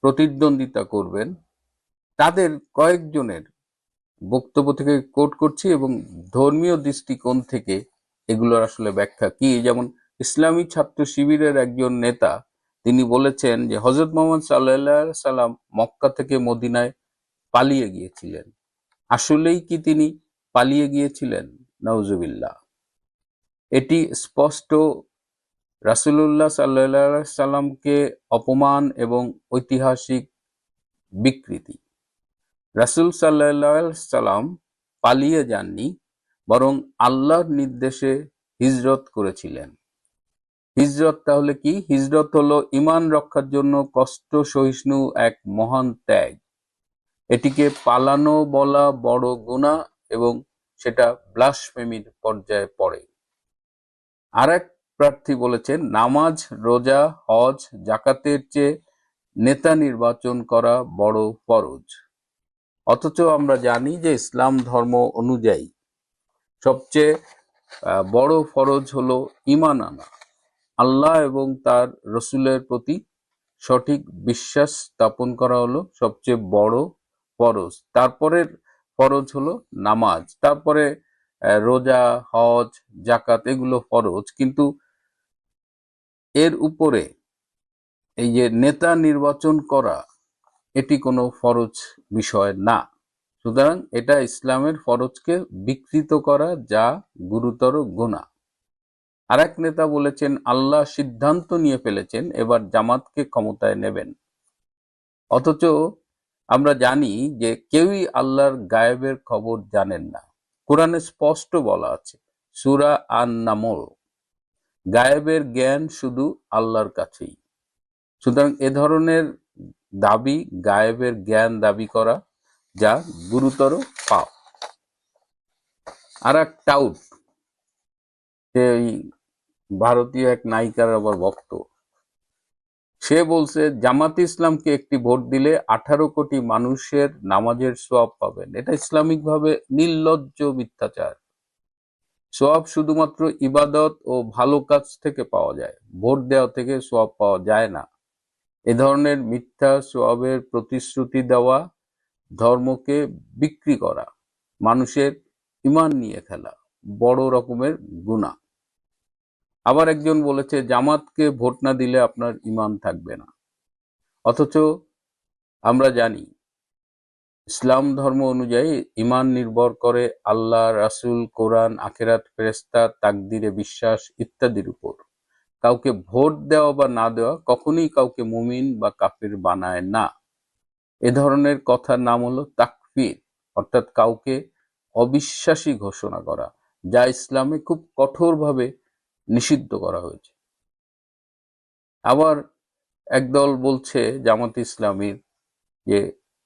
প্রতিদ্বন্দ্বিতা করবেন, তাদের কয়েকজনের বক্তব্য থেকে কোট করছি এবং ধর্মীয় দৃষ্টিকোণ থেকে এগুলোর আসলে ব্যাখ্যা কি। যেমন ইসলামী ছাত্র শিবিরের একজন নেতা, তিনি বলেছেন যে হযরত মুহাম্মদ সাল্লাল্লাহু আলাইহি সাল্লাম মক্কা থেকে মদিনায় পালিয়ে গিয়েছিলেন। আসলেই কি তিনি পালিয়ে গিয়েছিলেন? নাউজুবিল্লাহ। এটি স্পষ্ট রাসূলুল্লাহ সাল্লাল্লাহু আলাইহি সাল্লামকে অপমান এবং ঐতিহাসিক বিকৃতি। রাসূল সাল্লাল্লাহু আলাইহি সাল্লাম পালিয়ে যাননি, বরং আল্লাহর নির্দেশে হিজরত করেছিলেন। হিজরত তাহলে কি? হিজরত হলো ঈমান রক্ষার জন্য কষ্ট সহিষ্ণু এক মহান ত্যাগ। এটিকে পালানো বলা বড় গুনাহ এবং সেটা ব্লাসফেমির পর্যায়ে পড়ে। আরেক প্রার্থী বলেছেন, নামাজ, রোজা, হজ, যাকাতের চেয়ে নেতা নির্বাচন করা বড় ফরজ। অথচ আমরা জানি যে ইসলাম ধর্ম অনুযায়ী সবচেয়ে বড় ফরজ হলো ঈমান আনা, আল্লাহ এবং তার রসুলের প্রতি সঠিক বিশ্বাস স্থাপন করা হলো সবচেয়ে বড় ফরজ। তারপরের ফরজ হলো নামাজ, তারপরে রোজা, হজ, যাকাত এগুলো ফরজ। কিন্তু এর উপরে এই যে নেতা নির্বাচন করা, এটি কোনো ফরজ বিষয় না। সুতরাং এটা ইসলামের ফরজকে বিকৃত করা, যা গুরুতর গুনাহ। আরেক নেতা বলেছেন, আল্লাহ সিদ্ধান্ত নিয়ে ফেলেছেন, এবার জামাতকে ক্ষমতায় নেবেন। অথচ আমরা জানি যে কেউই আল্লাহর গায়েবের খবর জানেন না। কোরআনে স্পষ্ট বলা আছে, সূরা আন-নামল, গায়েবের জ্ঞান শুধু আল্লাহর কাছেই। সুতরাং এ ধরনের দাবি, গায়েবের জ্ঞান দাবি করা, যা গুরুতর পাপ। আর এক টাউট, সেই ভারতীয় এক নায়িকার আবার ভক্ত, সে বলছে জামাতে ইসলামকে একটি ভোট দিলে 18 কোটি মানুষের নামাজের সওয়াব পাবেন। এটা ইসলামিকভাবে নির্লজ্জ মিথ্যাচার। সওয়াব শুধুমাত্র ইবাদত ও ভালো কাজ থেকে পাওয়া যায়, ভোট দেওয়া থেকে সওয়াব পাওয়া যায় না। এ ধরনের মিথ্যা সওয়াবের প্রতিশ্রুতি দেওয়া, ধর্মকে বিক্রি করা, মানুষের ঈমান নিয়ে খেলা, বড় রকমের গুনাহ। আবার একজন বলেছে জামাতকে ভোট না দিলে আপনার ঈমান থাকবে না। অথচ আমরা জানি ইসলাম ধর্ম অনুযায়ী ঈমান নির্ভর করে আল্লাহ, রাসূল, কোরআন, আখিরাত, ফেরেশতা, তাকদীরে বিশ্বাস ইত্যাদির উপর। কাউকে ভোট দেওয়া বা না দেওয়া কখনোই কাউকে মুমিন বা কাফির বানায় না। এ ধরনের কথার নাম হলো তাকফির, অর্থাৎ কাউকে অবিশ্বাসী ঘোষণা করা, যা ইসলামে খুব কঠোরভাবে নিষিদ্ধ করা হয়েছে। আবার একদল বলছে জামাতে ইসলামীর যে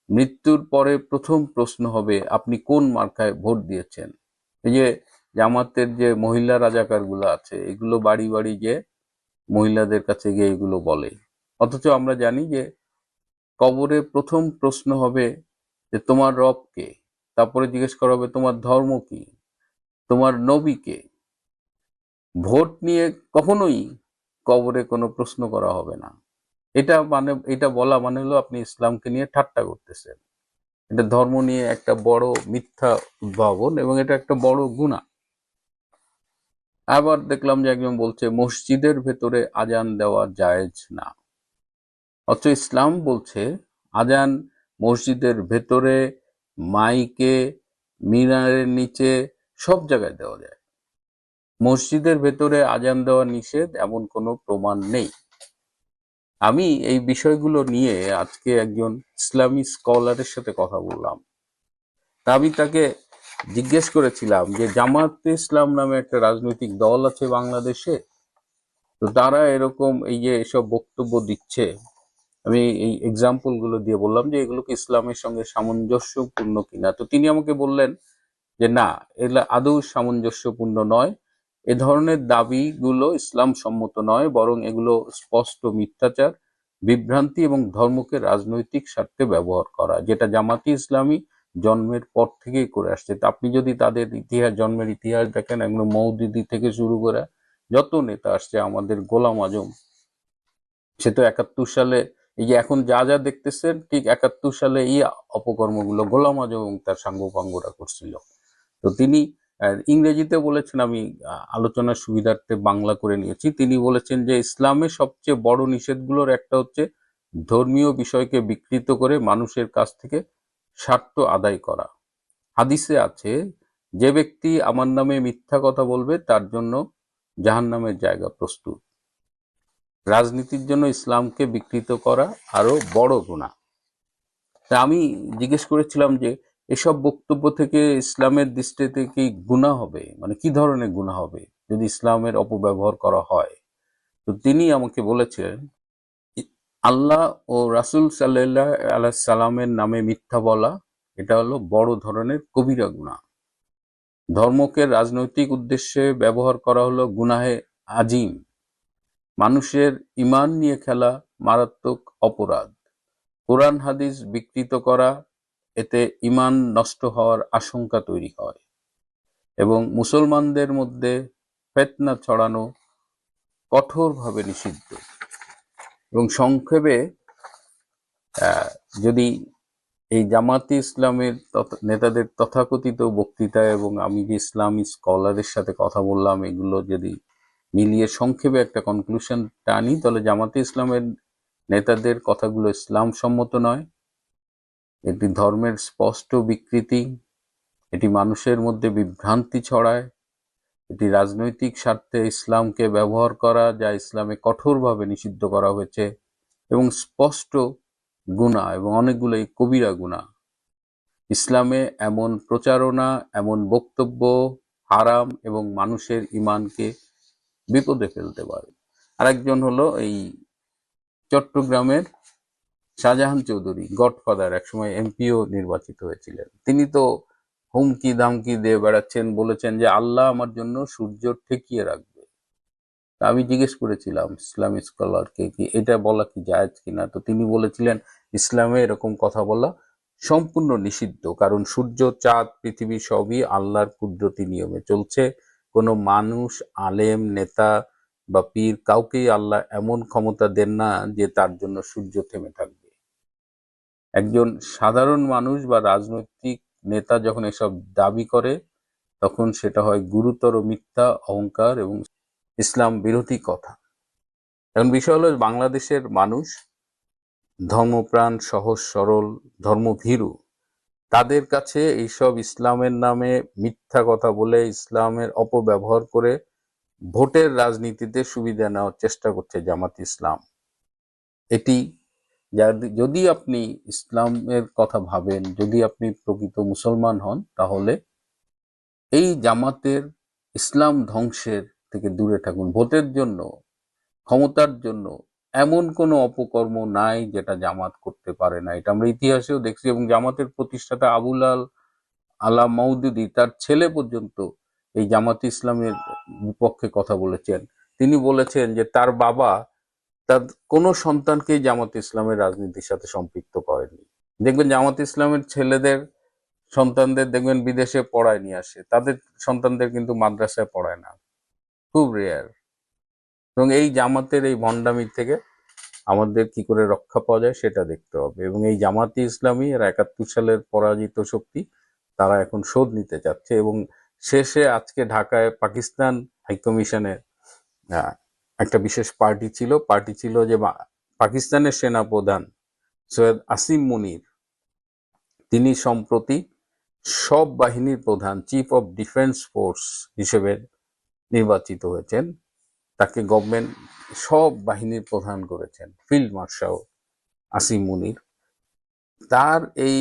মৃত্যুর পরে প্রথম প্রশ্ন হবে আপনি কোন মার্কায় ভোট দিয়েছেন। এই যে জামাতের যে মহিলা রাজাকারগুলো আছে, এগুলো বাড়ি বাড়ি গিয়ে মহিলাদের কাছে গিয়ে এগুলো বলে। অথচ আমরা জানি যে কবরে প্রথম প্রশ্ন হবে যে তোমার রব কে, তারপরে জিজ্ঞেস করা হবে তোমার ধর্ম কি, তোমার নবী কে। ভোট নিয়ে কখনোই কবরে কোনো প্রশ্ন করা হবে না। এটা বলা মানে হলো আপনি ইসলামকে নিয়ে ঠাট্টা করতেছেন। এটা ধর্ম নিয়ে একটা বড় মিথ্যা উদ্ভাবন এবং এটা একটা বড় গুনাহ। আবার দেখলাম যে একজন বলছে মসজিদের ভেতরে আজান দেওয়া জায়েজ না। অথচ ইসলাম বলছে আজান মসজিদের ভেতরে, মাইকে, মিনারের নিচে, সব জায়গায় দেওয়া যায়। মসজিদের ভেতরে আজান দেওয়া নিষেধ এমন কোনো প্রমাণ নেই। আমি এই বিষয়গুলো নিয়ে আজকে একজন ইসলামী স্কলারের সাথে কথা বললাম। তা আমি তাকে জিজ্ঞেস করেছিলাম যে জামায়াতে ইসলাম নামে একটা রাজনৈতিক দল আছে বাংলাদেশে, তো তারা এরকম এই যে এসব বক্তব্য দিচ্ছে, আমি এই এক্সাম্পল গুলো দিয়ে বললাম যে এগুলো কি ইসলামের সঙ্গে সামঞ্জস্যপূর্ণ কিনা। তো তিনি আমাকে বললেন যে না, এগুলো আদৌ সামঞ্জস্যপূর্ণ নয়। এ ধরনের দাবিগুলো ইসলাম সম্মত নয়, বরং এগুলো স্পষ্ট মিথ্যাচার, বিভ্রান্তি এবং ধর্মকে রাজনৈতিক স্বার্থে ব্যবহার করা, যেটা জামাতি ইসলামী জন্মের পর থেকেই করে আসছে। তা আপনি যদি তাদের ইতিহাস, জন্মের ইতিহাস দেখেন, এগুলো মৌদুদি থেকে শুরু করে যত নেতা আসছে, আমাদের গোলাম আজম, সে তো 71 সালে এই যে এখন যা যা দেখতেছেন ঠিক 71 সালে এই অপকর্মগুলো গোলাম আজম এবং তার সাঙ্গপাঙ্গরা করছিল। তো তিনি ইংরেজিতে বলেছেন, আমি আলোচনার সুবিধার্থে বাংলা করে নিয়েছি। তিনি বলেছেন যে ইসলামের সবচেয়ে বড় নিষেধগুলোর একটা হচ্ছে ধর্মীয় বিষয়কে বিকৃত করে মানুষের কাছ থেকে স্বার্থ আদায় করা। হাদিসে আছে, যে ব্যক্তি আমার নামে মিথ্যা কথা বলবে তার জন্য জাহান্নামের জায়গা প্রস্তুত। রাজনীতির জন্য ইসলামকে বিকৃত করা আরো বড় গুনাহ। তা আমি জিজ্ঞেস করেছিলাম যে এসব বক্তব্য থেকে ইসলামের দৃষ্টিতে কি গুনাহ হবে, মানে কি ধরনের গুনাহ হবে যদি ইসলামের অপব্যবহার করা হয়। তো তিনি আমাকে বলেছিলেন, আল্লাহ ও রাসূল সাল্লাল্লাহু আলাইহি সাল্লামের নামে মিথ্যা বলা এটা হলো বড় ধরনের কবিরা গুনাহ। ধর্মকে রাজনৈতিক উদ্দেশ্যে ব্যবহার করা হলো গুনাহে আজিম। মানুষের ঈমান নিয়ে খেলা মারাত্মক অপরাধ। কোরআন হাদিস বিকৃত করা, এতে ঈমান নষ্ট হওয়ার আশঙ্কা তৈরি হয় এবং মুসলমানদের মধ্যে ফিতনা ছড়ানো কঠোরভাবে নিষিদ্ধ। এবং সংক্ষেপে যদি এই জামাতে ইসলামের নেতাদের তথাকথিত বক্তৃতা এবং আমি যে ইসলামী স্কলারের সাথে কথা বললাম এগুলো যদি মিলিয়ে সংক্ষেপে একটা কনক্লুশন টানি, তাহলে জামাতে ইসলামের নেতাদের কথাগুলো ইসলাম সম্মত নয়, এটি ধর্মের স্পষ্ট বিকৃতি, এটি মানুষের মধ্যে বিভ্রান্তি ছড়ায়, এটি রাজনৈতিক স্বার্থে ইসলামকে ব্যবহার করা যা ইসলামে কঠোরভাবে নিষিদ্ধ করা হয়েছে এবং স্পষ্ট গুনাহ এবং অনেকগুলোই কবিরা গুনাহ। ইসলামে এমন প্রচারণা, এমন বক্তব্য হারাম এবং মানুষের ঈমানকে বিপদে ফেলতে পারে। আরেকজন হলো এই চট্টগ্রামের শাহজাহান চৌধুরী, গডফাদার, একসময় এমপিও নির্বাচিত হয়েছিলেন। তিনি তো হুমকি দামকি দিয়ে বেড়াচ্ছেন, বলেছেন যে আল্লাহ আমার জন্য সূর্য ঠেকিয়ে রাখবে। আমি জিজ্ঞেস করেছিলাম ইসলামী স্কলারকে কি এটা বলা কি জায়েজ কিনা, তো তিনি বলেছিলেন ইসলামে এরকম কথা বলা সম্পূর্ণ নিষিদ্ধ, কারণ সূর্য, চাঁদ, পৃথিবী সবই আল্লাহর কুদরতি নিয়মে চলছে। কোনো মানুষ, আলেম, নেতা বা পীর কাউকেই আল্লাহ এমন ক্ষমতা দেন না যে তার জন্য সূর্য থেমে থাকবে। একজন সাধারণ মানুষ বা রাজনৈতিক নেতা যখন এসব দাবি করে তখন সেটা হয় গুরুতর মিথ্যা, অহংকার এবং ইসলাম বিরোধী কথা। এখন বিষয় হলো বাংলাদেশের মানুষ ধর্মপ্রাণ, সহজ সরল, ধর্মভীরু। তাদের কাছে এইসব ইসলামের নামে মিথ্যা কথা বলে ইসলামের অপব্যবহার করে ভোটের রাজনীতিতে সুবিধা নেওয়ার চেষ্টা করছে জামাত ইসলাম। এটি যদি আপনি ইসলামের কথা ভাবেন, যদি আপনি প্রকৃত মুসলমান হন, তাহলে এই জামাতের ইসলাম ধ্বংসের থেকে দূরে থাকুন। ভোটের জন্য, ক্ষমতার জন্য এমন কোনো অপকর্ম নাই যেটা জামাত করতে পারে না, এটা আমরা ইতিহাসেও দেখছি। এবং জামাতের প্রতিষ্ঠাতা আবুল আলা মওদুদী, তার ছেলে পর্যন্ত এই জামাতে ইসলামের বিপক্ষে কথা বলেছেন। তিনি বলেছেন যে তার বাবা তার কোনো সন্তানকেই জামাতে ইসলামের রাজনীতির সাথে সম্পৃক্ত করেনি। দেখবেন জামাতে ইসলামের ছেলেদের সন্তানদের দেখবেন বিদেশে পড়ায় নিয়ে আসে, তাদের সন্তানদের কিন্তু মাদ্রাসায় পড়ায় না, খুব রেয়ার। এবং এই জামাতের এই ভণ্ডামির থেকে আমাদের কি করে রক্ষা পাওয়া যায় সেটা দেখতে হবে। এবং এই জামাতে ইসলামী এর 71 সালের পরাজিত শক্তি, তারা এখন শোধ নিতে চাচ্ছে। এবং শেষে আজকে ঢাকায় পাকিস্তান হাইকমিশনে একটা বিশেষ পার্টি ছিল যে পাকিস্তানের সেনাপ্রধান সৈয়দ আসিম মুনির, তিনি সম্প্রতি সব বাহিনীর প্রধান, চিফ অফ ডিফেন্স ফোর্স হিসেবে নির্বাচিত হয়েছেন। তাকে গভর্নমেন্ট সব বাহিনীর প্রধান করেছেন, ফিল্ড মার্শাল আসিম মুনির। তার এই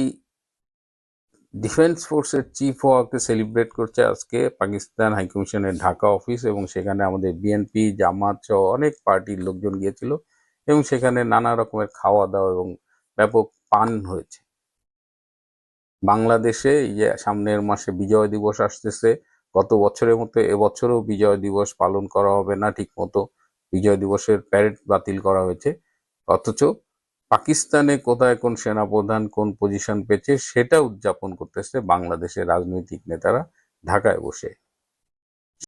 ডিফেন্স ফোর্সের চিফ হওয়াকে সেলিব্রেট করছে আজকে পাকিস্তান হাইকমিশনের ঢাকা অফিস, এবং সেখানে আমাদের বিএনপি, জামাত সহ অনেক পার্টির লোকজন গিয়েছিল এবং সেখানে নানা রকমের খাওয়া দাওয়া এবং ব্যাপক পান হয়েছে। বাংলাদেশে এই যে সামনের মাসে বিজয় দিবস আসতেছে, গত বছরের মতো এবছরও বিজয় দিবস পালন করা হবে না ঠিক মতো, বিজয় দিবসের প্যারেড বাতিল করা হয়েছে। অথচ পাকিস্তানে কোথায় কোন সেনাপ্রধান কোন পজিশন পেয়েছে সেটা উদযাপন করতেছে বাংলাদেশের রাজনৈতিক নেতারা ঢাকায় বসে।